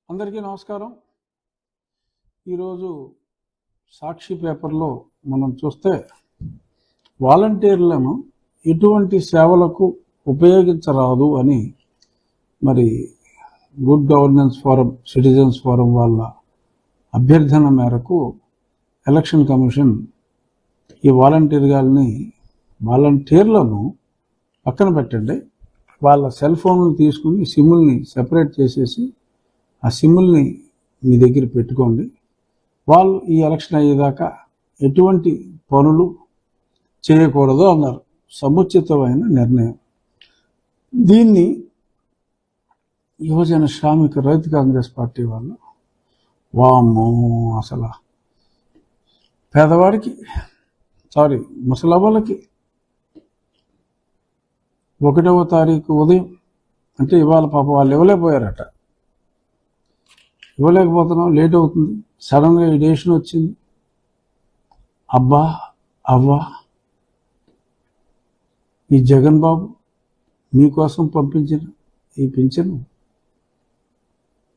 అందరికీ నమస్కారం. ఈరోజు సాక్షి పేపర్లో మనం చూస్తే వాలంటీర్లను ఎటువంటి సేవలకు ఉపయోగించరాదు అని మరి good governance forum, citizens forum వాళ్ళ అభ్యర్థన మేరకు ఎలక్షన్ కమిషన్ ఈ వాలంటీర్లను పక్కన పెట్టండి, వాళ్ళ సెల్ ఫోన్లు తీసుకుని సిమ్ముల్ని సెపరేట్ చేసేసి ఆ సిమ్ముల్ని మీ దగ్గర పెట్టుకోండి. వాళ్ళు ఈ ఎలక్షన్ అయ్యేదాకా ఎటువంటి పనులు చేయకూడదు అన్నారు. సముచితమైన నిర్ణయం. దీన్ని యువజన శ్రామిక రైతు కాంగ్రెస్ పార్టీ వాళ్ళు వామ్మో అసలు పేదవాడికి ముసలవ్వలకి 1వ తారీఖు ఉదయం అంటే ఇవాళ పాప వాళ్ళు ఇవ్వలేకపోయారట. ఇవ్వలేకపోతున్నాం, లేట్ అవుతుంది. సడన్గా ఈ డేషన్ వచ్చింది. అబ్బా అవ్వా, ఈ జగన్ బాబు మీకోసం పంపించిన ఈ పింఛను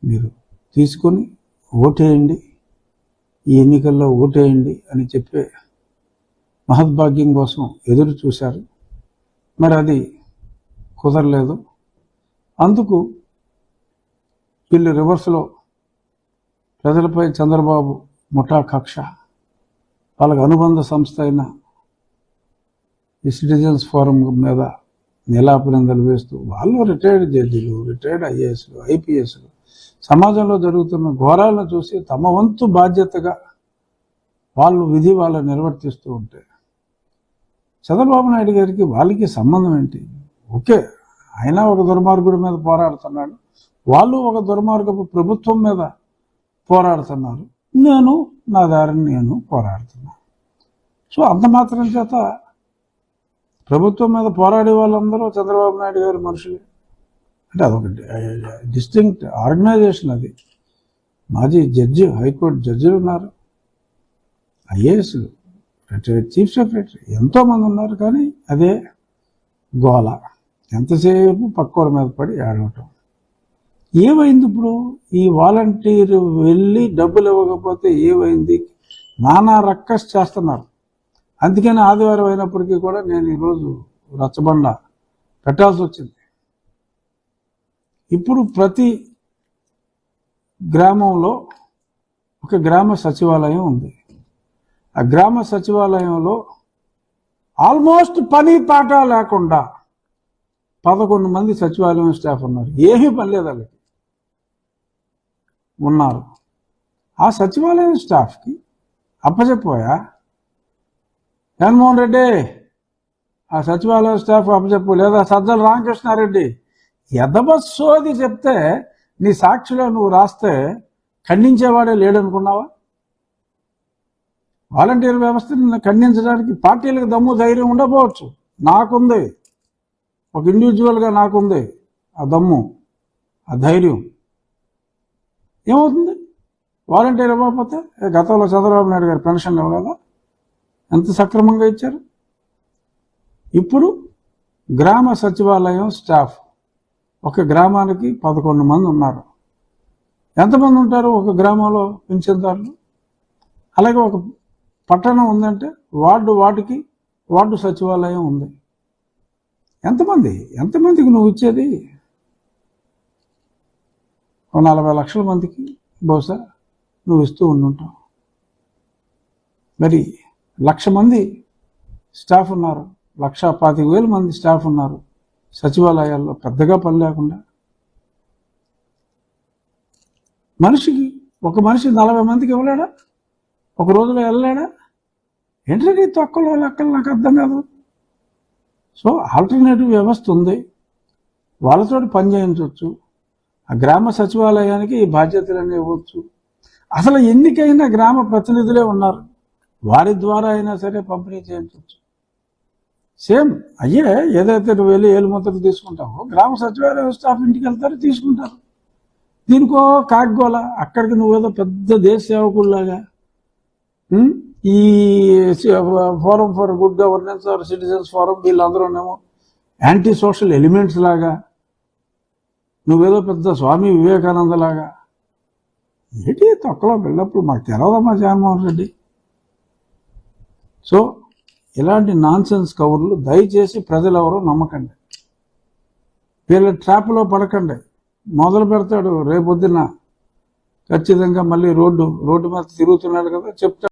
మీరు తీసుకొని ఓటేయండి, ఈ ఎన్నికల్లో ఓటేయండి అని చెప్పే మహద్భాగ్యం కోసం ఎదురు చూశారు. మరి అది కుదరలేదు. అందుకు వీళ్ళు రివర్స్లో ప్రజలపై చంద్రబాబు ముఠా కక్ష, వాళ్ళకి అనుబంధ సంస్థ అయిన ఈ సిటిజన్స్ ఫోరం మీద నిలాపనిందలు వేస్తూ వాళ్ళు రిటైర్డ్ జడ్జీలు, రిటైర్డ్ ఐఏఎస్లు, ఐపీఎస్లు సమాజంలో జరుగుతున్న ఘోరాలను చూసి తమ వంతు బాధ్యతగా వాళ్ళు నిర్వర్తిస్తూ ఉంటే చంద్రబాబు నాయుడు గారికి వాళ్ళకి సంబంధం ఏంటి? ఓకే, ఆయన ఒక దుర్మార్గుడి మీద పోరాడుతున్నాడు, వాళ్ళు ఒక దుర్మార్గపు ప్రభుత్వం మీద పోరాడుతున్నారు, నేను నా దారిని నేను పోరాడుతున్నాను. సో అంత మాత్రం చేత ప్రభుత్వం మీద పోరాడే వాళ్ళందరూ చంద్రబాబు నాయుడు గారి మనుషులే అంటే అదొక డిస్టింక్ట్ ఆర్గనైజేషన్. అది మాజీ జడ్జి, హైకోర్టు జడ్జిలు ఉన్నారు, ఐఏఎస్లు, రిటైర్డ్ చీఫ్ సెక్రటరీ, ఎంతోమంది ఉన్నారు. కానీ అదే గోల, ఎంతసేపు పక్కోడి మీద పడి ఏడవటం. ఏమైంది ఇప్పుడు? ఈ వాలంటీర్ వెళ్ళి డబ్బులు ఇవ్వకపోతే ఏమైంది? నానా రక్కస్ చేస్తున్నారు. అందుకని ఆదివారం అయినప్పటికీ కూడా నేను ఈరోజు రచ్చబండ పెట్టాల్సి వచ్చింది. ఇప్పుడు ప్రతి గ్రామంలో ఒక గ్రామ సచివాలయం ఉంది. ఆ గ్రామ సచివాలయంలో ఆల్మోస్ట్ పని పాట లేకుండా 11 మంది సచివాలయం స్టాఫ్ ఉన్నారు. ఏమీ పని లేదు వాళ్ళకి ఉన్నారు. ఆ సచివాలయం స్టాఫ్కి అప్పచెప్పోయా జగన్మోహన్ రెడ్డి, ఆ సచివాలయం స్టాఫ్ అప్పచెప్పు, లేదా సజ్జల రామకృష్ణారెడ్డి ఎదబస్సోది చెప్తే నీ సాక్షిలో నువ్వు రాస్తే ఖండించేవాడే లేడనుకున్నావా? వాలంటీర్ వ్యవస్థని ఖండించడానికి పార్టీలకు దమ్ము ధైర్యం ఉండకపోవచ్చు, నాకుంది, ఒక ఇండివిజువల్గా నాకుంది ఆ దమ్ము, ఆ ధైర్యం. ఏమవుతుంది? వాలంటీర్ ఇవ్వకపోతే గతంలో చంద్రబాబు నాయుడు గారు పెన్షన్ ఇవ్వలేదా? ఎంత సక్రమంగా ఇచ్చారు. ఇప్పుడు గ్రామ సచివాలయం స్టాఫ్ ఒక గ్రామానికి 11 మంది ఉన్నారు. ఎంతమంది ఉంటారు ఒక గ్రామంలో పింఛన్దారులు? అలాగే ఒక పట్టణం ఉందంటే వార్డు సచివాలయం ఉంది. ఎంతమందికి నువ్వు ఇచ్చేది? 40 లక్షల మందికి బహుశా నువ్వు ఇస్తూ ఉండుంటావు. మరి 1,00,000 మంది స్టాఫ్ ఉన్నారు, 1,25,000 మంది స్టాఫ్ ఉన్నారు సచివాలయాల్లో, పెద్దగా పని లేకుండా. ఒక మనిషి 40 మందికి ఇవ్వలేడా? ఒక రోజులో వెళ్ళలేడా? ఏంటంటే తొక్కలో లెక్కలు నాకు అర్థం కాదు. సో ఆల్టర్నేటివ్ వ్యవస్థ ఉంది, వాళ్ళతో పని చేయించవచ్చు. ఆ గ్రామ సచివాలయానికి ఈ బాధ్యతలన్నీ ఇవ్వచ్చు. అసలు ఎన్నికైనా గ్రామ ప్రతినిధులే ఉన్నారు, వారి ద్వారా అయినా సరే పంపిణీ చేయించవచ్చు. సేమ్ ఏదైతే నువ్వు వెళ్ళి ఏలుముద్రలు తీసుకుంటావో గ్రామ సచివాలయ స్టాఫ్ ఇంటికి వెళ్తారు, తీసుకుంటారు. దీనికో కాగ్గోల, అక్కడికి నువ్వేదో పెద్ద దేశ సేవకుల్లాగా ఈ forum for good governance or citizens forum వీళ్ళందరూనేమో యాంటీ సోషల్ ఎలిమెంట్స్ లాగా, నువ్వేదో పెద్ద స్వామి వివేకానంద లాగా ఏంటి తొక్కలో బిల్డప్లు మాకు తెలవదమ్మా జగన్మోహన్ రెడ్డి. సో ఇలాంటి నాన్సెన్స్ కవర్లు దయచేసి ప్రజలు ఎవరో నమ్మకండి, వీళ్ళ ట్రాప్లో పడకండి. మొదలు పెడతాడు రేపొద్దున ఖచ్చితంగా మళ్ళీ రోడ్డు మీద తిరుగుతున్నాడు కదా చెప్తాడు.